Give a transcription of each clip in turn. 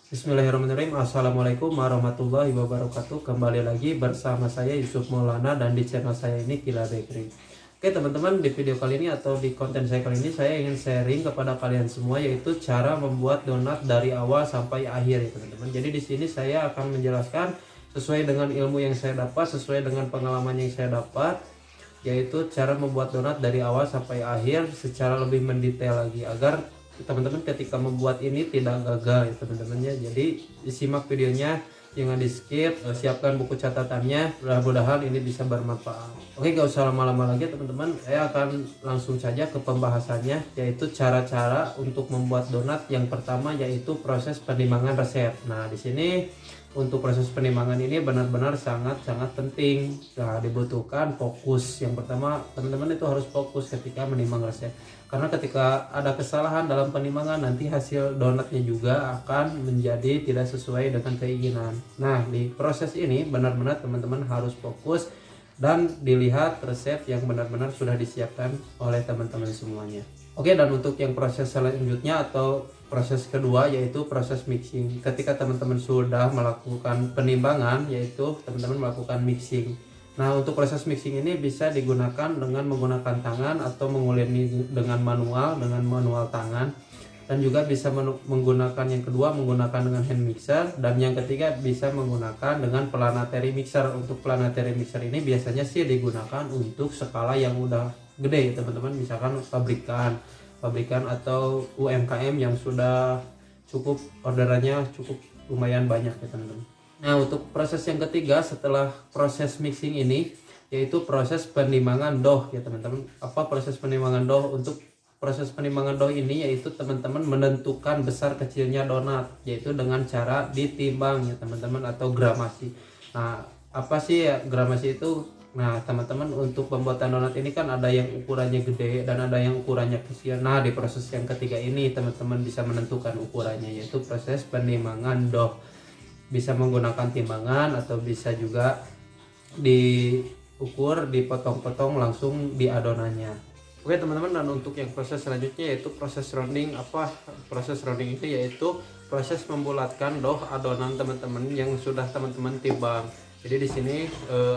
Bismillahirrahmanirrahim. Assalamualaikum warahmatullahi wabarakatuh. Kembali lagi bersama saya Yusuf Maulana dan di channel saya ini Kila Bakery. Oke teman-teman, di video kali ini atau di konten saya kali ini saya ingin sharing kepada kalian semua yaitu cara membuat donat dari awal sampai akhir ya teman-teman. Jadi di sini saya akan menjelaskan sesuai dengan ilmu yang saya dapat, sesuai dengan pengalaman yang saya dapat, yaitu cara membuat donat dari awal sampai akhir secara lebih mendetail lagi agar teman-teman ketika membuat ini tidak gagal ya teman-teman ya. Jadi disimak videonya, jangan di skip, siapkan buku catatannya, mudah-mudahan ini bisa bermanfaat. Oke, gak usah lama-lama lagi teman-teman, saya akan langsung saja ke pembahasannya, yaitu cara-cara untuk membuat donat. Yang pertama yaitu proses penimbangan resep. Nah di sini untuk proses penimbangan ini benar-benar sangat-sangat penting. Nah, dibutuhkan fokus. Yang pertama teman-teman itu harus fokus ketika menimbang resep, karena ketika ada kesalahan dalam penimbangan nanti hasil donatnya juga akan menjadi tidak sesuai dengan keinginan. Nah di proses ini benar-benar teman-teman harus fokus dan dilihat resep yang benar-benar sudah disiapkan oleh teman-teman semuanya. Oke, dan untuk yang proses selanjutnya atau proses kedua yaitu proses mixing. Ketika teman-teman sudah melakukan penimbangan, yaitu teman-teman melakukan mixing. Nah untuk proses mixing ini bisa digunakan dengan menggunakan tangan atau menguleni dengan manual tangan, dan juga bisa menggunakan yang kedua menggunakan dengan hand mixer, dan yang ketiga bisa menggunakan dengan planetary mixer. Untuk planetary mixer ini biasanya sih digunakan untuk skala yang udah gede teman-teman, misalkan pabrikan atau UMKM yang sudah cukup orderannya cukup lumayan banyak ya teman-teman. Nah untuk proses yang ketiga setelah proses mixing ini yaitu proses penimbangan dough ya teman-teman. Apa proses penimbangan dough? Untuk proses penimbangan dough ini yaitu teman-teman menentukan besar kecilnya donat, yaitu dengan cara ditimbang ya teman-teman, atau gramasi. Nah apa sih ya gramasi itu? Nah teman-teman, untuk pembuatan donat ini kan ada yang ukurannya gede dan ada yang ukurannya kecil. Nah di proses yang ketiga ini teman-teman bisa menentukan ukurannya, yaitu proses penimbangan dough. Bisa menggunakan timbangan atau bisa juga diukur, dipotong-potong langsung di adonannya. Oke teman-teman, dan untuk yang proses selanjutnya yaitu proses rounding. Apa proses rounding itu? Yaitu proses membulatkan dough adonan teman-teman yang sudah teman-teman timbang. Jadi di sini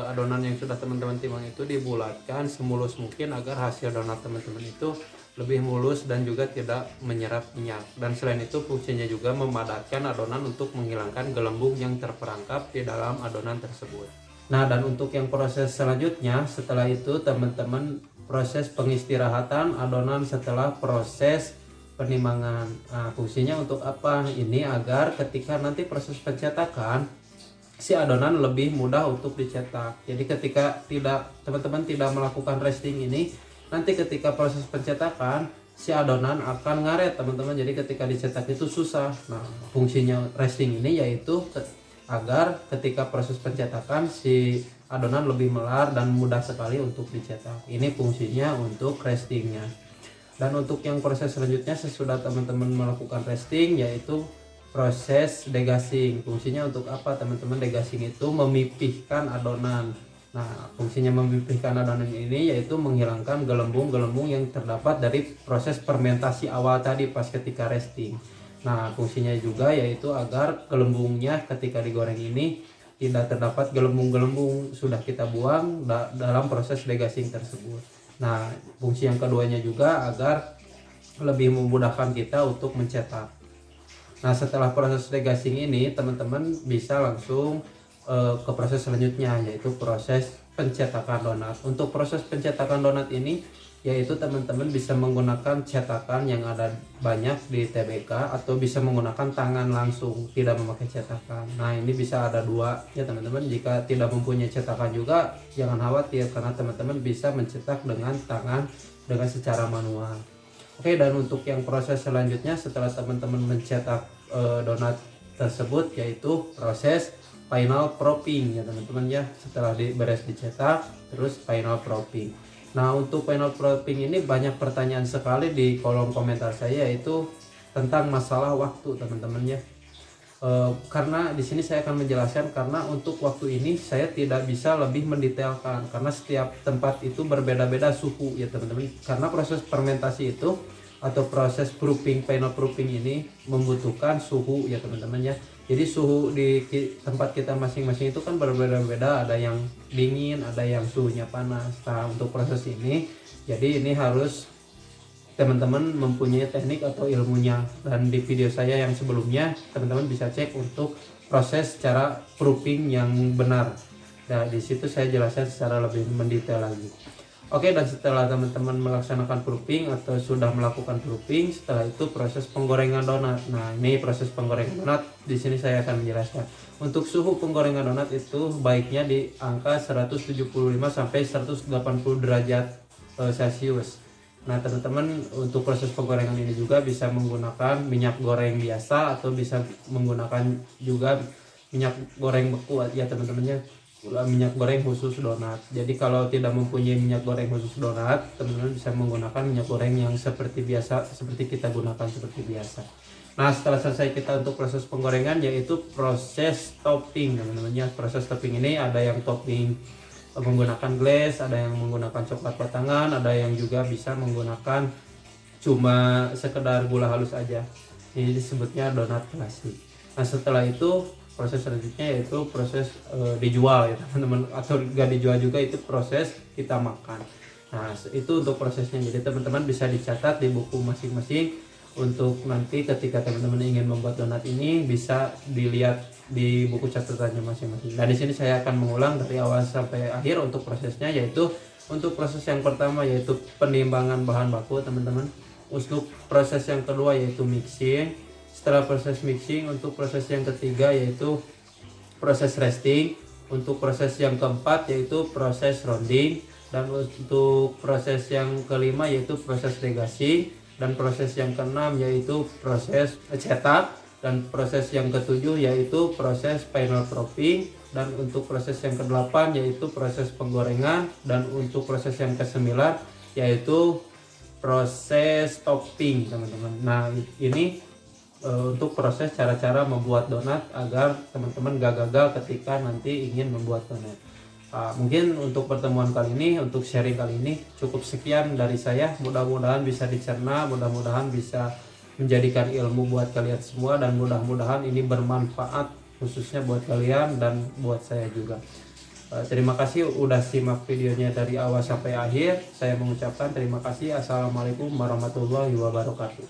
adonan yang sudah teman-teman timbang itu dibulatkan semulus mungkin agar hasil donat teman-teman itu lebih mulus dan juga tidak menyerap minyak. Dan selain itu fungsinya juga memadatkan adonan untuk menghilangkan gelembung yang terperangkap di dalam adonan tersebut. Nah dan untuk yang proses selanjutnya setelah itu teman-teman, proses pengistirahatan adonan setelah proses penimbangan. Nah fungsinya untuk apa? Ini agar ketika nanti proses pencetakan si adonan lebih mudah untuk dicetak. Jadi ketika teman-teman tidak melakukan resting ini, nanti ketika proses pencetakan si adonan akan ngaret teman-teman. Jadi ketika dicetak itu susah. Nah fungsinya resting ini yaitu agar ketika proses pencetakan si adonan lebih melar dan mudah sekali untuk dicetak. Ini fungsinya untuk restingnya. Dan untuk yang proses selanjutnya sesudah teman-teman melakukan resting yaitu proses degassing. Fungsinya untuk apa teman-teman? Degassing itu memipihkan adonan. Nah fungsinya memipihkan adonan ini yaitu menghilangkan gelembung-gelembung yang terdapat dari proses fermentasi awal tadi pas ketika resting. Nah fungsinya juga yaitu agar gelembungnya ketika digoreng ini tidak terdapat gelembung-gelembung, sudah kita buang dalam proses degassing tersebut. Nah fungsi yang keduanya juga agar lebih memudahkan kita untuk mencetak. Nah setelah proses degassing ini teman-teman bisa langsung ke proses selanjutnya yaitu proses pencetakan donat. Untuk proses pencetakan donat ini yaitu teman-teman bisa menggunakan cetakan yang ada banyak di TBK atau bisa menggunakan tangan langsung tidak memakai cetakan. Nah ini bisa ada dua ya teman-teman. Jika tidak mempunyai cetakan juga jangan khawatir, karena teman-teman bisa mencetak dengan tangan dengan secara manual. Oke, dan untuk yang proses selanjutnya setelah teman-teman mencetak donat tersebut yaitu proses final propping ya teman-teman ya. Setelah beres dicetak terus final propping. Nah untuk final propping ini banyak pertanyaan sekali di kolom komentar saya, yaitu tentang masalah waktu teman-teman ya. Karena di sini saya akan menjelaskan, karena untuk waktu ini saya tidak bisa lebih mendetailkan karena setiap tempat itu berbeda-beda suhu ya teman-teman. Karena proses fermentasi itu atau proses proofing, final proofing ini membutuhkan suhu ya teman-teman ya. Jadi suhu di tempat kita masing-masing itu kan berbeda-beda, ada yang dingin, ada yang suhunya panas. Nah untuk proses ini, jadi ini harus teman-teman mempunyai teknik atau ilmunya, dan di video saya yang sebelumnya teman-teman bisa cek untuk proses cara proofing yang benar. Nah di situ saya jelaskan secara lebih mendetail lagi. Oke, dan setelah teman-teman melaksanakan proofing atau sudah melakukan proofing, setelah itu proses penggorengan donat. Nah, ini proses penggorengan donat. Di sini saya akan menjelaskan. Untuk suhu penggorengan donat itu baiknya di angka 175 sampai 180 derajat Celcius. Nah, teman-teman untuk proses penggorengan ini juga bisa menggunakan minyak goreng biasa atau bisa menggunakan juga minyak goreng beku ya teman-teman ya. Minyak goreng khusus donat. Jadi kalau tidak mempunyai minyak goreng khusus donat, teman-teman bisa menggunakan minyak goreng yang seperti biasa, seperti kita gunakan seperti biasa. Nah setelah selesai kita untuk proses penggorengan, yaitu proses topping teman-teman ya. Proses topping ini ada yang topping menggunakan glaze, ada yang menggunakan coklat batangan, ada yang juga bisa menggunakan cuma sekedar gula halus aja. Ini disebutnya donat klasik. Nah setelah itu proses selanjutnya yaitu proses dijual ya teman-teman, atau gak dijual juga, itu proses kita makan. Nah itu untuk prosesnya, jadi teman-teman bisa dicatat di buku masing-masing untuk nanti ketika teman-teman ingin membuat donat ini bisa dilihat di buku catatannya masing-masing. Nah di sini saya akan mengulang dari awal sampai akhir untuk prosesnya, yaitu untuk proses yang pertama yaitu penimbangan bahan baku teman-teman. Untuk proses yang kedua yaitu mixing. Setelah proses mixing, untuk proses yang ketiga yaitu proses resting. Untuk proses yang keempat yaitu proses rounding. Dan untuk proses yang kelima yaitu proses degassing. Dan proses yang keenam yaitu proses cetak. Dan proses yang ketujuh yaitu proses final proofing. Dan untuk proses yang kedelapan yaitu proses penggorengan. Dan untuk proses yang kesembilan yaitu proses topping teman-teman. Nah ini untuk proses cara-cara membuat donat agar teman-teman gak gagal ketika nanti ingin membuat donat. Mungkin untuk pertemuan kali ini, untuk sharing kali ini cukup sekian dari saya. Mudah-mudahan bisa dicerna, mudah-mudahan bisa menjadikan ilmu buat kalian semua, dan mudah-mudahan ini bermanfaat khususnya buat kalian dan buat saya juga. Terima kasih udah simak videonya dari awal sampai akhir. Saya mengucapkan terima kasih. Assalamualaikum warahmatullahi wabarakatuh.